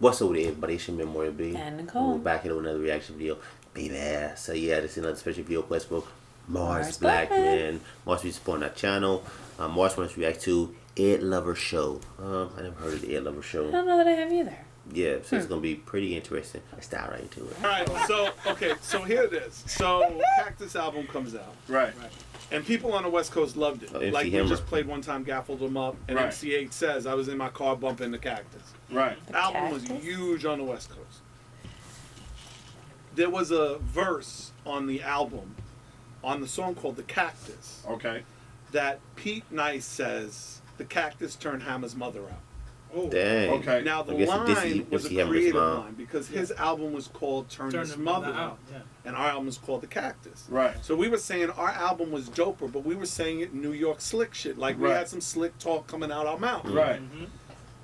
What's over there, everybody? It's your Memorial B. And Nicole. We're back in another reaction video. Baby. So yeah, this is another special video quest for Mars Blackman. Mars be supporting our channel. Mars wants to react to Ed Lover Show. I never heard of the Ed Lover Show. I don't know that I have either. Yeah, so it's gonna be pretty interesting. Let's dive right into it. Alright, so here it is. So Cactus album comes out. Right. And people on the West Coast loved it. MC Like we Hammer. just played one time, gaffled them up, and Right. MC8 says I was in my car bumping the Cactus. Right. The album was Cactus? huge on the West Coast. There was a verse on the album, on the song called The Cactus, Okay. that Pete Nice says the Cactus turned Hammer's mother out. Oh. Dang. Okay. Now the I guess line was a MC Hammer's creative mom. line because his album was called Turn His Mother Out, and our album was called The Cactus. Right. So we were saying our album was doper, but we were saying it New York slick shit. Like we Right. had some slick talk coming out our mouth. Right.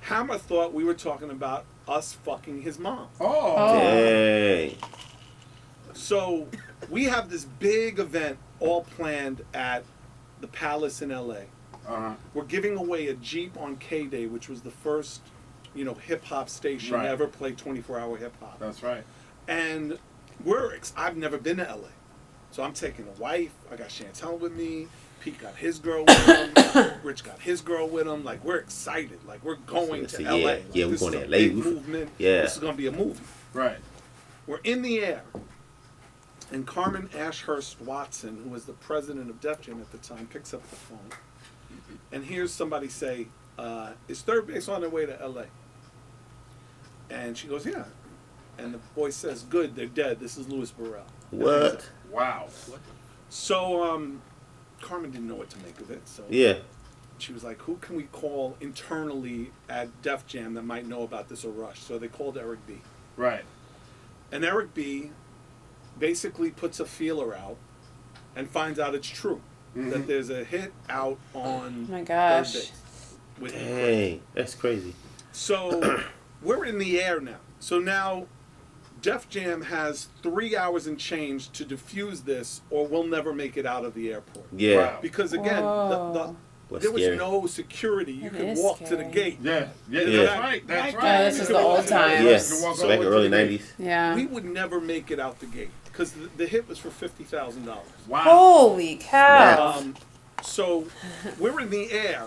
Hammer thought we were talking about us fucking his mom. Oh. Dang. So we have this big event all planned at the Palace in LA. Uh-huh. We're giving away a Jeep on K-Day, which was the first, hip hop station Right. to ever play 24-hour hip hop. That's right. And I've never been to LA. So I'm taking a wife, I got Chantel with me, Pete got his girl with him, Rich got his girl with him. Like, we're excited. Like, we're going So, to yeah, LA. yeah, Like, we're this going is to a LA. big movement. Yeah. This is going to be a movie. Right. We're in the air. And Carmen Ashurst Watson, who was the president of Def Jam at the time, picks up the phone and hears somebody say, is Third Base on their way to LA? And she goes, yeah. And the voice says, good, they're dead. This is Louis Burrell. What? Wow. So Carmen didn't know what to make of it. So Yeah. she was like, who can we call internally at Def Jam that might know about this or Rush? So they called Eric B. Right. And Eric B. basically puts a feeler out and finds out it's true. That there's a hit out on Oh my gosh. Third Base with Dang. That's crazy. So we're in the air now. So now Def Jam has 3 hours and change to defuse this, or we'll never make it out of the airport. Yeah. Wow. Because again, Whoa. there was scary. no security. You That could is walk to the scary. gate. Yeah. Yeah. Yeah. That's right. That's right. Yeah, this is the old times. Yes. Walk So all back the in way early to the gate. 90s. Yeah. We would never make it out the gate because the hit was for $50,000. Wow. Holy cow. So we're in the air,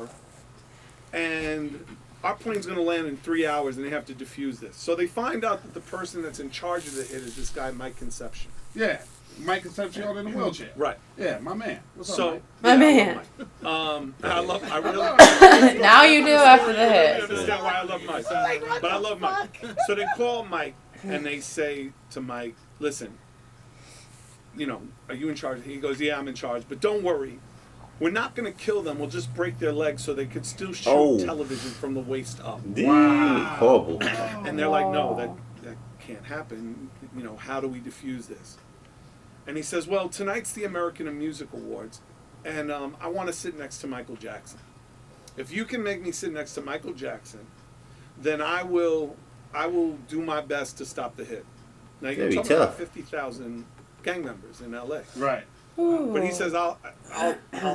and our plane's going to land in 3 hours, and they have to defuse this. So they find out that the person that's in charge of the hit is this guy, Mike Conception. Yeah. Mike Concepcion in a wheelchair. Right. Yeah, my man. What's up, So Mike? My man. I really Now you do after the I hit. understand why I love Mike. But I love Mike. So they call Mike and they say to Mike, listen, are you in charge? He goes, yeah, I'm in charge. But don't worry. We're not going to kill them. We'll just break their legs so they could still shoot television from the waist up. Dang. Horrible. And they're like, no, that can't happen. How do we defuse this? And he says, well, tonight's the American Music Awards, and I want to sit next to Michael Jackson. If you can make me sit next to Michael Jackson, then I will do my best to stop the hit. Now you're Very talking about tough. 50,000 gang members in LA. Right. But he says, I'll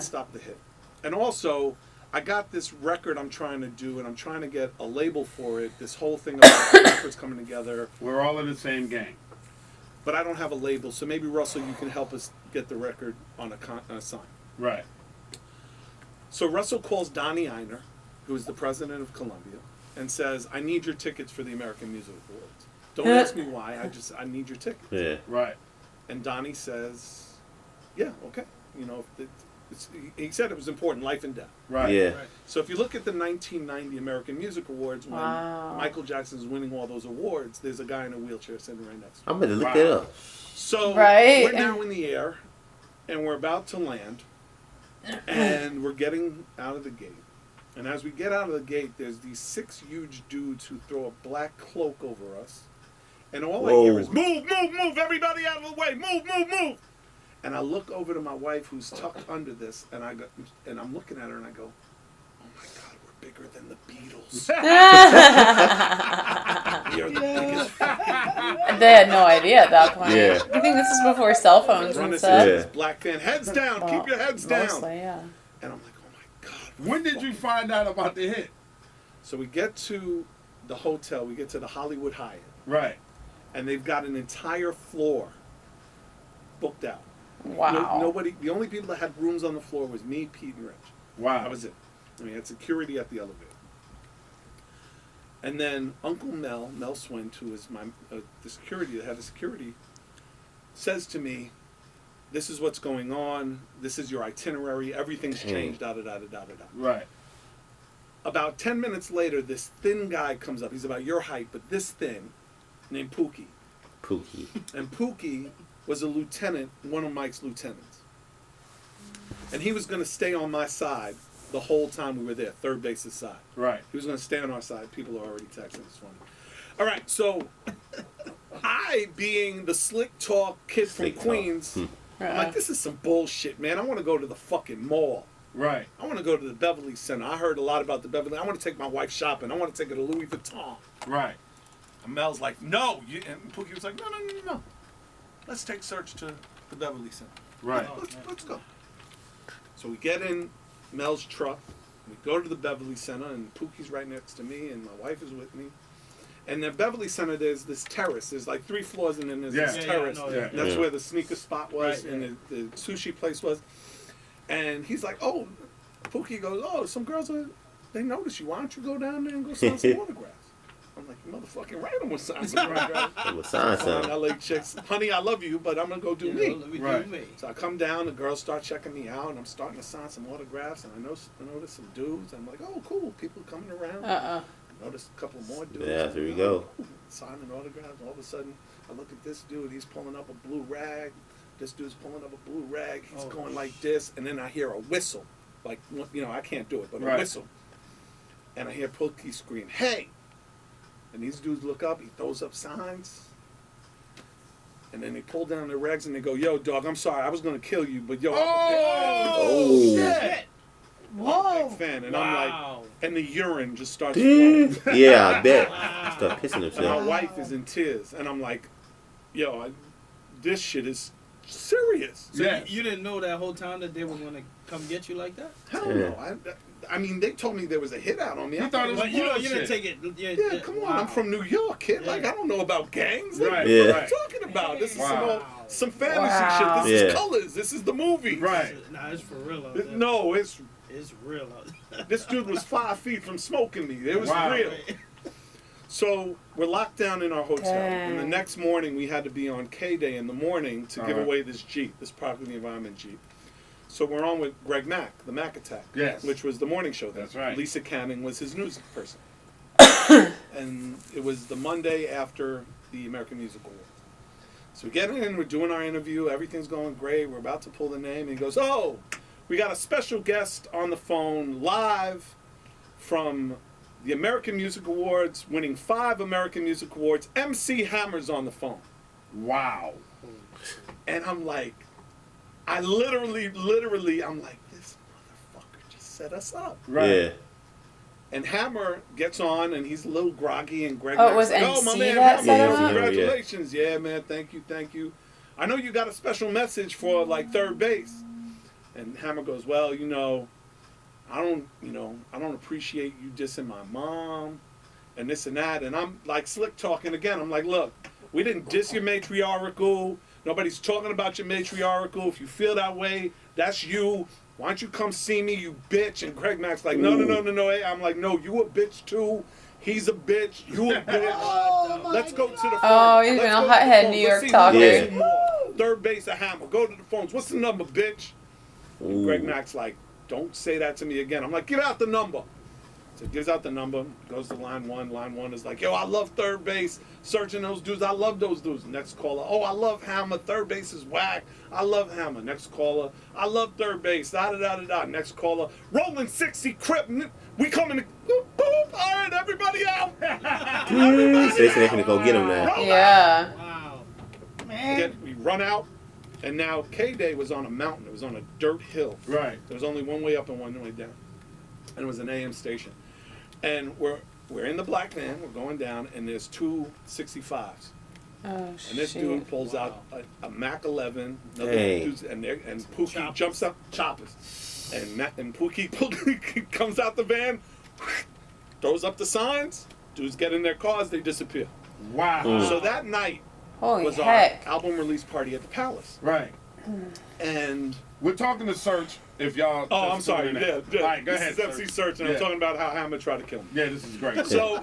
stop the hit. And also, I got this record I'm trying to do, and I'm trying to get a label for it. This whole thing about records coming together. We're all in the same gang. But I don't have a label, so maybe, Russell, you can help us get the record on a sign. Right. So Russell calls Donnie Einer, who is the president of Columbia, and says, I need your tickets for the American Music Awards. Don't ask me why, I need your tickets. Yeah. Right. And Donnie says, yeah, okay. He said it was important, life and death. Right. Yeah. Right. So if you look at the 1990 American Music Awards, when Wow. Michael Jackson's winning all those awards, there's a guy in a wheelchair sitting right next to him. I'm going to look that up. So Right. we're now in the air, and we're about to land, and we're getting out of the gate. And as we get out of the gate, there's these 6 huge dudes who throw a black cloak over us, and all I hear is, move, move, move, everybody out of the way, move, move, move. And I look over to my wife who's tucked under this, and I'm looking at her and I go, oh my God, we're bigger than the Beatles. We are the biggest fucking They had no idea at that point. Yeah. I think this is before cell phones Run and us stuff. into this black fan. Heads down, Well, keep your heads down. Mostly, yeah. And I'm like, oh my God. When did you find out about the hit? So we get to the hotel. We get to the Hollywood Hyatt. Right. And they've got an entire floor booked out. Wow. Nobody. The only people that had rooms on the floor was me, Pete, and Rich. Wow. That was it. I mean, had security at the elevator. And then Uncle Mel Swint, who is the security, the head of security, says to me, "This is what's going on. This is your itinerary. Everything's changed. Da da da da da da." Right. About 10 minutes later, this thin guy comes up. He's about your height, but this thin, named Pookie. Pookie. And Pookie was a lieutenant, one of Mike's lieutenants. And he was going to stay on my side the whole time we were there, third base's side. Right. He was going to stay on our side. People are already texting. It's funny. All right, so I, being the slick talk kid from Queens, I'm like, this is some bullshit, man. I want to go to the fucking mall. Right. I want to go to the Beverly Center. I heard a lot about the Beverly. I want to take my wife shopping. I want to take her to Louis Vuitton. Right. And Mel's like, no. And Pookie was like, no. Let's take Serch to the Beverly Center. Right. Let's go. So we get in Mel's truck. We go to the Beverly Center, and Pookie's right next to me, and my wife is with me. And the Beverly Center, there's this terrace. There's like 3 floors, and then there's this terrace. Yeah. And that's where the sneaker spot was, and the sushi place was. And he's like, oh, Pookie goes, oh, some girls, they notice you. Why don't you go down there and go sign some autographs? I'm like, you motherfucking right, I'm going to sign some autographs. I'm going to sign some. LA chicks, honey, I love you, but I'm going to go do me. Right. So I come down, the girls start checking me out, and I'm starting to sign some autographs, and I notice some dudes. I'm like, oh, cool, people coming around. I notice a couple more dudes. Yeah, there you go. Signing autographs. All of a sudden, I look at this dude. He's pulling up a blue rag. This dude's pulling up a blue rag. He's going like this, and then I hear a whistle. Like, I can't do it, but a whistle. And I hear Pookie scream, hey! And these dudes look up. He throws up signs. And then they pull down their rags, and they go, yo, dog, I'm sorry. I was going to kill you, but yo. Oh, shit! Whoa! Big fan. And I'm like, and the urine just starts flowing. Yeah, I bet. Start pissing And himself. my wife is in tears. And I'm like, yo, this shit is serious. So you didn't know that whole time that they were going to come get you like that? Hell no. I mean, they told me there was a hit out on me. You thought it was But you didn't take it. Yeah, come on. I'm from New York, kid. Yeah. Like, I don't know about gangs. Right. Like, Yeah. what are you talking about? This is some fantasy Wow. shit. This is Yeah. colors. This is the movie. Right. Nah, it's for real out there. No, it's real out there. this dude was 5 feet from smoking me. It was Wow. real. So we're locked down in our hotel, and the Dang. next morning we had to be on K-Day in the morning to give Uh-huh. away this Jeep, this Product of the Environment Jeep. So we're on with Greg Mack, the Mack Attack, Yes. which was the morning show. That's right. Lisa Canning was his news person. And it was the Monday after the American Music Awards. So we get in, we're doing our interview, everything's going great, we're about to pull the name, and he goes, oh, we got a special guest on the phone live from the American Music Awards, winning 5 American Music Awards. MC Hammer's on the phone. Wow. And I'm like, I literally, I'm like, this motherfucker just set us up. Right. Yeah. And Hammer gets on, and he's a little groggy, and Greg Oh, it Mack's was like, MC my man that Hammer, set him up? congratulations. Yeah, man, thank you. I know you got a special message for, like, third base. And Hammer goes, well, I don't appreciate you dissing my mom and this and that. And I'm like slick talking again. I'm like, look, we didn't diss your matriarchal. Nobody's talking about your matriarchal. If you feel that way, that's you. Why don't you come see me, you bitch? And Greg Mack's like, no. Hey, I'm like, no, you a bitch too. He's a bitch. You a bitch. Let's go to the phone. Oh, you've been a hothead New York talker. Third base at Hammer. Go to the phones. What's the number, bitch? And Greg Mack's like, don't say that to me again. I'm like, give out the number. So he gives out the number, goes to line 1. Line 1 is like, yo, I love third base. Searching those dudes. I love those dudes. Next caller, oh, I love Hammer. Third base is whack. I love Hammer. Next caller, I love third base. Da-da-da-da-da. Next caller, rolling 60 Crip. We coming to, boop, boop. All right, everybody out. So they can go get him now. Yeah. Wow. We run out, and now K-Day was on a mountain. It was on a dirt hill. Right. There was only one way up and one way down. And it was an AM station. And we're in the black van, we're going down, and there's 2 65s. Oh, And this shit. dude pulls out a Mac 11, Hey. and Pookie Choppers. jumps up, choppers. And Pookie comes out the van, throws up the signs, Dudes get in their cars, they disappear. Wow. So that night Holy was heck. our album release party at the Palace. Right. And We're talking to Serch. If y'all. oh, I'm sorry. Yeah, yeah. All right, go this ahead. is MC Serch, and Yeah. I'm talking about how Hammer tried to kill him. Yeah, this is great. So,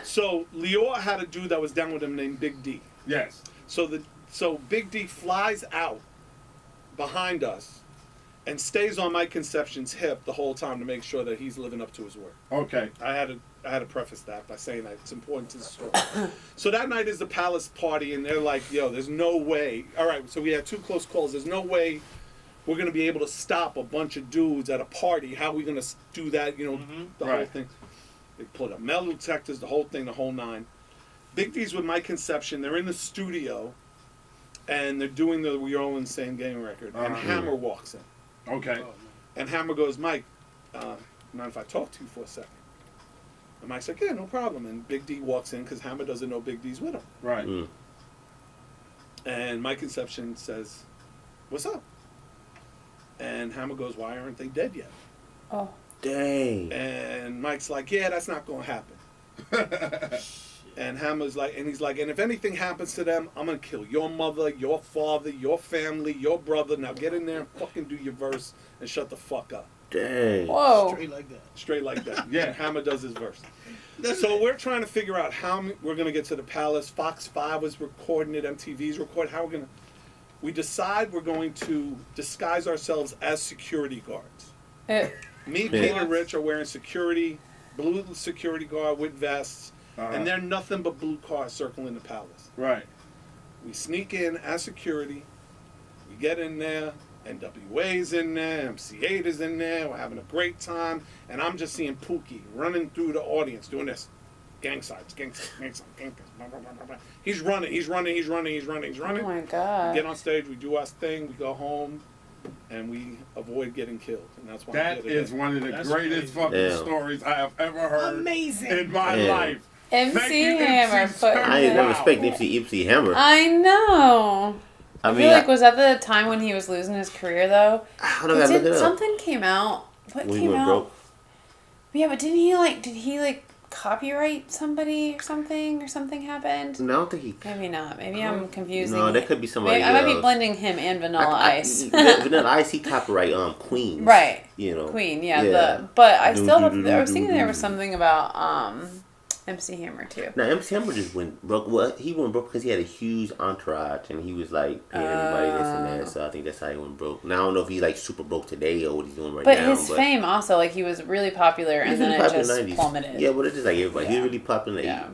so Lior had a dude that was down with him named Big D. Yes. So Big D flies out behind us and stays on Mike Conception's hip the whole time to make sure that he's living up to his word. Okay. I had to preface that by saying that it's important to the story. So that night is the Palace party, and they're like, "Yo, there's no way." All right, so we had 2 close calls. There's no way we're gonna be able to stop a bunch of dudes at a party. How are we gonna do that? You know, the whole Right. thing. They put up metal detectors, the whole thing, the whole 9. Big D's with Mike Conception. They're in the studio, and they're doing the "We're All in the Same Game" record. And Hammer walks in, Okay. and Hammer goes, "Mike, mind if I talk to you for a second?" And Mike's like, "Yeah, no problem." And Big D walks in because Hammer doesn't know Big D's with him. Right. And Mike Conception says, "What's up?" And Hammer goes, "Why aren't they dead yet?" Oh. Dang. And Mike's like, "Yeah, that's not going to happen." And Hammer's like, and he's like, "And if anything happens to them, I'm going to kill your mother, your father, your family, your brother. Now get in there and fucking do your verse and shut the fuck up." Dang. Whoa. Straight like that. Straight like that. Yeah. And Hammer does his verse. So we're trying to figure out how we're going to get to the Palace. Fox 5 was recording it. MTV's recording. How we're going to... We decide we're going to disguise ourselves as security guards. Me, Pete, and Rich are wearing blue security guard with vests, and they're nothing but blue cars circling the Palace. Right. We sneak in as security. We get in there. NWA's in there. MC8 is in there. We're having a great time. And I'm just seeing Pookie running through the audience doing this. Gang signs, gang signs, gang signs, gang signs. Blah, blah, blah, blah. He's running. Oh my god. We get on stage. We do our thing. We go home. And we avoid getting killed. And that's why That I'm here is today. one of the That's greatest amazing. fucking Yeah. stories I have ever heard Amazing. in my Yeah. life. MC Thank you, Hammer MC put. Serch. I ain't never Wow. expect MC Hammer. I know. I mean, feel like, was that the time when he was losing his career though? I don't know. Look it Did up. something came out? What When he came went out? broke. Yeah, but did he copyright somebody or something happened? No, I don't think he. Maybe not. Maybe I'm confusing. No, that could be somebody Maybe, I might be else. blending him and Vanilla Ice. Vanilla Ice, he copyright Oh, Queens. Right. You know. Queen, yeah. Yeah. But I Do, still do, have. do, I was do, thinking do, there was do. something about MC Hammer too. Now MC Hammer just went broke. Well, he went broke because he had a huge entourage and he was like paying everybody this and that. So I think that's how he went broke. Now I don't know if he's like super broke today or what he's doing right But now. his fame also, like he was really popular, He and was then really it popular just in the 90s. plummeted. Yeah, but it's just like everybody. He Yeah. was really popular in the Yeah.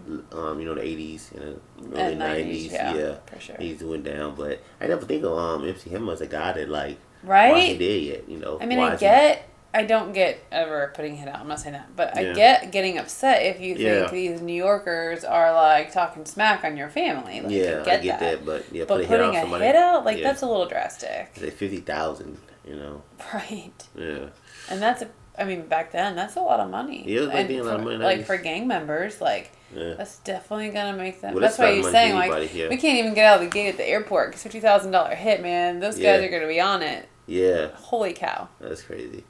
the 80s and early And 90s. yeah, for sure. He went down, but I never think of MC Hammer as a guy that like Right? why he did yet. You know. I mean, why I don't get ever putting it out. I'm not saying that, but I Yeah. get getting upset if you Yeah. think these New Yorkers are like talking smack on your family. Like, Yeah, I I get that, but yeah, But put a hit putting on a somebody. hit out, like yeah. that's a little drastic, Say 50,000. You know. right? Yeah. And that's, I mean, back then that's a lot of money. Yeah, it was back And then a lot of money, Like 90s. for gang members, like Yeah. that's definitely gonna make them. Well, that's that's why not he's money saying to like anybody here. we can't even get out of the gate at the airport because $50,000 hit, man. Those guys Yeah. are gonna be on it. Yeah. Holy cow! That's crazy.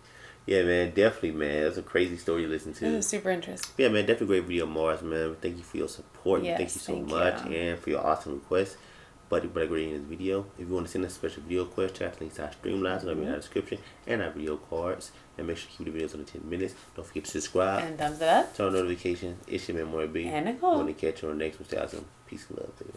Yeah, man, definitely, man. That's a crazy story to listen This to. is super interesting. Yeah, man, definitely great video, Mars, man. Thank you for your support. Yes, Thank you so thank much, you. and for your awesome requests. Buddy, great in this video. If you want to send us a special video request, check out links to our Streamlabs, it'll be in the description, and our video cards. And make sure you keep the videos under 10 minutes. Don't forget to subscribe, And thumbs it up. turn on notifications. It's your man, More B. And Nicole. Want to catch you on the next one. Stay awesome. Peace and love, baby.